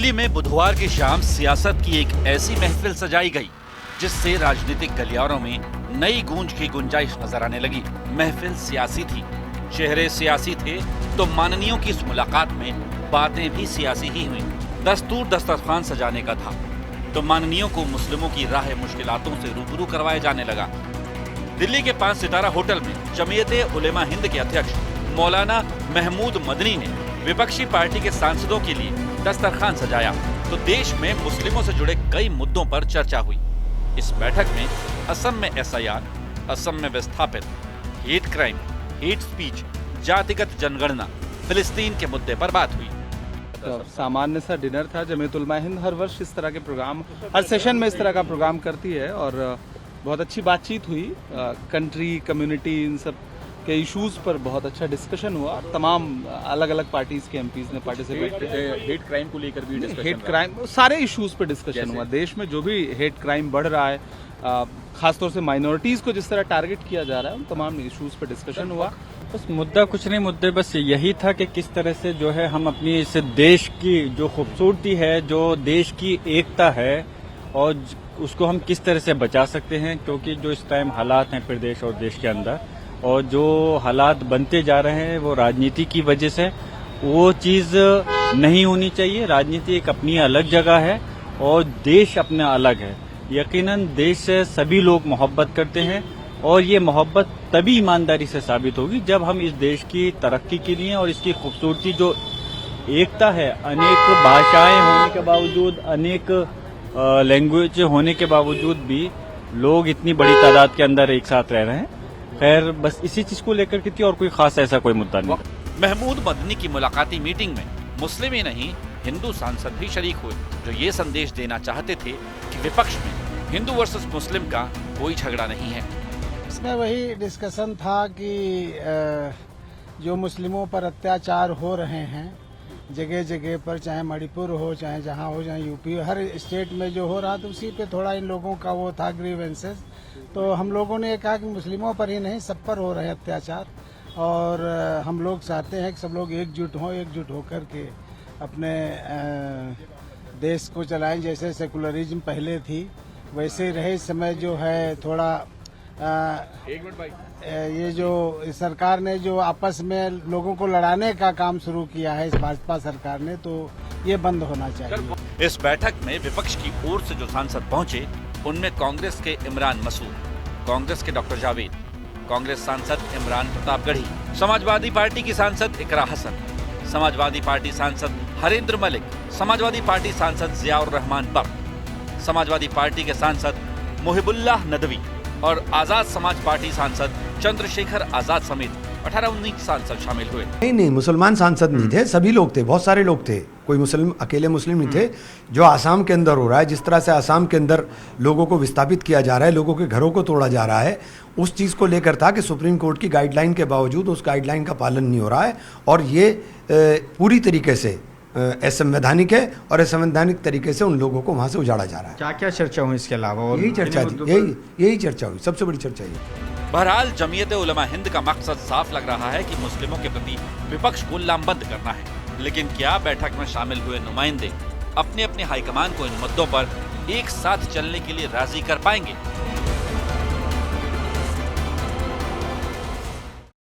दिल्ली में बुधवार की शाम सियासत की एक ऐसी महफिल सजाई गई जिससे राजनीतिक गलियारों में नई गूंज की गुंजाइश नजर आने लगी। महफिल सियासी थी, चेहरे सियासी थे, तो माननीयों की इस मुलाकात में बातें भी सियासी ही हुई। दस्तूर दस्तरखान सजाने का था तो माननीयों को मुस्लिमों की राह मुश्किलातों से रूबरू करवाया जाने लगा। दिल्ली के 5 सितारा होटल में जमीयते उलेमा हिंद के अध्यक्ष मौलाना महमूद मदनी ने विपक्षी पार्टी के सांसदों के लिए दस्तरखान सजाया तो देश में मुस्लिमों से जुड़े कई मुद्दों पर चर्चा हुई। इस बैठक में असम में SIR, असम में विस्थापित, हेट क्राइम, हेट स्पीच, जातिगत जनगणना, फिलिस्तीन के मुद्दे पर बात हुई। सामान्य सा डिनर था। जमीयत उलमा हिंद हर वर्ष इस तरह के प्रोग्राम, हर सेशन में इस तरह का प्रोग्राम करती है और बहुत अच्छी बातचीत हुई। कंट्री, कम्युनिटी, इन सब के इश्यूज पर बहुत अच्छा डिस्कशन हुआ। तमाम अलग अलग पार्टीज के MPs ने पार्टिसिपेट किया। हेट क्राइम को लेकर भी डिस्कशन, हेट क्राइम, सारे इश्यूज पर डिस्कशन हुआ। देश में जो भी हेट क्राइम बढ़ रहा है, खासतौर से माइनॉरिटीज को जिस तरह टारगेट किया जा रहा है, उन तमाम इश्यूज पर डिस्कशन हुआ। बस मुद्दा कुछ नहीं, मुद्दे बस यही था कि किस तरह से जो है हम अपनी इस देश की जो खूबसूरती है, जो देश की एकता है, और उसको हम किस तरह से बचा सकते हैं। क्योंकि जो इस टाइम हालात हैं प्रदेश और देश के अंदर, और जो हालात बनते जा रहे हैं वो राजनीति की वजह से, वो चीज़ नहीं होनी चाहिए। राजनीति एक अपनी अलग जगह है और देश अपना अलग है। यकीनन देश से सभी लोग मोहब्बत करते हैं और ये मोहब्बत तभी ईमानदारी से साबित होगी जब हम इस देश की तरक्की के लिए और इसकी खूबसूरती, जो एकता है, अनेक भाषाएं होने के बावजूद, अनेक लैंग्वेज होने के बावजूद भी लोग इतनी बड़ी तादाद के अंदर एक साथ रह रहे हैं। खैर, बस इसी चीज को लेकर के थी और कोई खास ऐसा कोई मुद्दा नहीं। महमूद मदनी की मुलाकाती मीटिंग में मुस्लिम ही नहीं, हिंदू सांसद भी शरीक हुए, जो ये संदेश देना चाहते थे कि विपक्ष में हिंदू वर्सेस मुस्लिम का कोई झगड़ा नहीं है। इसमें वही डिस्कशन था कि जो मुस्लिमों पर अत्याचार हो रहे हैं जगह जगह पर, चाहे मणिपुर हो, चाहे जहाँ हो, चाहे UP, हर स्टेट में जो हो रहा था, उसी पे थोड़ा इन लोगों का वो था ग्रीवेंसेस। तो हम लोगों ने कहा कि मुस्लिमों पर ही नहीं, सब पर हो रहे हैं अत्याचार, और हम लोग चाहते हैं कि सब लोग एकजुट हों, एकजुट होकर के अपने देश को चलाएं। जैसे सेकुलरिज्म पहले थी वैसे रहे। इस समय जो है थोड़ा ये जो सरकार ने जो आपस में लोगों को लड़ाने का काम शुरू किया है, इस भाजपा सरकार ने, तो ये बंद होना चाहिए। इस बैठक में विपक्ष की ओर से जो सांसद पहुंचे उनमें कांग्रेस के इमरान मसूद, कांग्रेस के डॉक्टर जावेद, कांग्रेस सांसद इमरान प्रतापगढ़ी, समाजवादी पार्टी की सांसद इकरा हसन, समाजवादी पार्टी सांसद हरेंद्र मलिक, समाजवादी पार्टी सांसद जियाउर रहमान बर्क, समाजवादी पार्टी के सांसद मुहिबुल्लाह नदवी और आजाद समाज पार्टी सांसद चंद्रशेखर आजाद समेत 18-19 सांसद शामिल हुए। नहीं, मुसलमान सांसद नहीं थे, सभी लोग थे, बहुत सारे लोग थे, कोई मुस्लिम, अकेले मुस्लिम नहीं थे। जो आसाम के अंदर हो रहा है, जिस तरह से आसाम के अंदर लोगों को विस्थापित किया जा रहा है, लोगों के घरों को तोड़ा जा रहा है, उस चीज़ को लेकर था कि सुप्रीम कोर्ट की गाइडलाइन के बावजूद उस गाइडलाइन का पालन नहीं हो रहा है और ये पूरी तरीके से असंवैधानिक है और असंवैधानिक तरीके से उन लोगों को वहाँ से उजाड़ा जा रहा है। क्या क्या चर्चा हुई इसके अलावा? और यही चर्चा थी, यही चर्चा हुई, सबसे बड़ी चर्चा ये। बहरहाल जमीयत उलमा हिंद का मकसद साफ लग रहा है कि मुस्लिमों के प्रति विपक्ष को लामबंद करना है। लेकिन क्या बैठक में शामिल हुए नुमाइंदे अपने अपने हाईकमान को इन मुद्दों पर एक साथ चलने के लिए राजी कर पाएंगे?